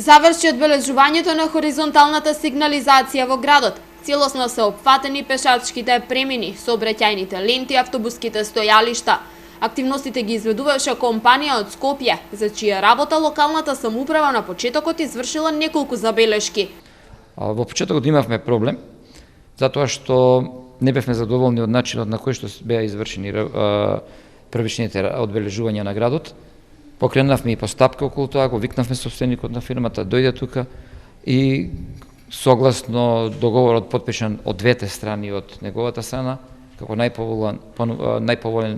Заврши одбележувањето на хоризонталната сигнализација во градот. Целосно се опфатени пешачките премини, сообраќајните ленти, автобуските стојалишта. Активностите ги изведуваше компанија од Скопје, за чија работа локалната самоуправа на почетокот извршила неколку забелешки. Во почетокот имавме проблем, затоа што не бевме задоволни од начинот на кој што беа извршени првичните одбележувања на градот. Покренавме и постапка околу тоа, го викнавме собственикот на фирмата, дојде тука и согласно договорот подпишан од двете страни, од неговата страна, како најповолен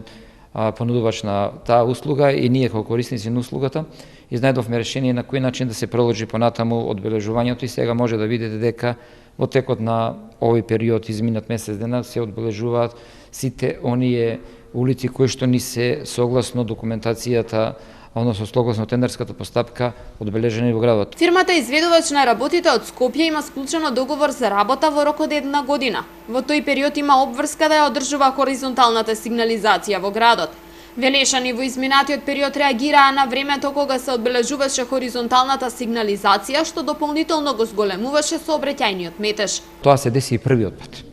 понудувач на таа услуга и ние како корисници на услугата, изнајдовме решение на кој начин да се продолжи понатаму одбележувањето и сега може да видите дека во текот на овој период изминат месец дена се одбележуваат сите оние улици кои што ни се согласно документацијата, односно согласно тендерската постапка одбележени во градот. Фирмата изведувач на работите од Скопје има склучено договор за работа во рок од 1 година. Во тој период има обврска да ја одржува хоризонталната сигнализација во градот. Велешани во изминатиот период реагираа на времето кога се одбележуваше хоризонталната сигнализација, што дополнително го зголемуваше сообраќајниот метеж. Тоа се деси и првиот пат.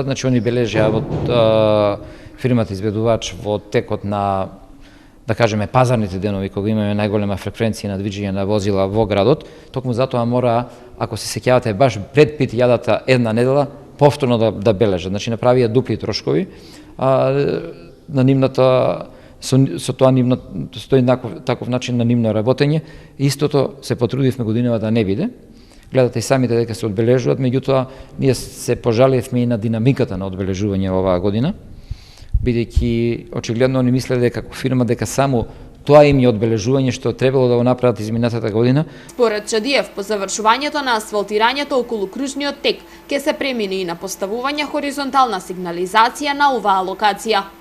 Значи они бележеа во фирмата изведувач во текот на, да кажеме, пазарните денови, кога имаме најголема фреквенција на движење на возила во градот, токму затоа мора, ако се сеќавате, баш пред 5000-та една недела, повторно да бележат. Значи направија дупли трошкови, на нивната, со тоа стои таков начин на нивно работење. Истото се потрудивме годинава да не биде. Гледате и самите дека се одбележуваат, меѓутоа ние се пожалиевме и на динамиката на одбележување оваа година, бидејќи очигледно они мислеле дека како фирма дека само тоа им е одбележување што требало да го направат изминатата година. Според Чадиев, по завршувањето на асфалтирањето околу кружниот тек ќе се премине и на поставување хоризонтална сигнализација на оваа локација.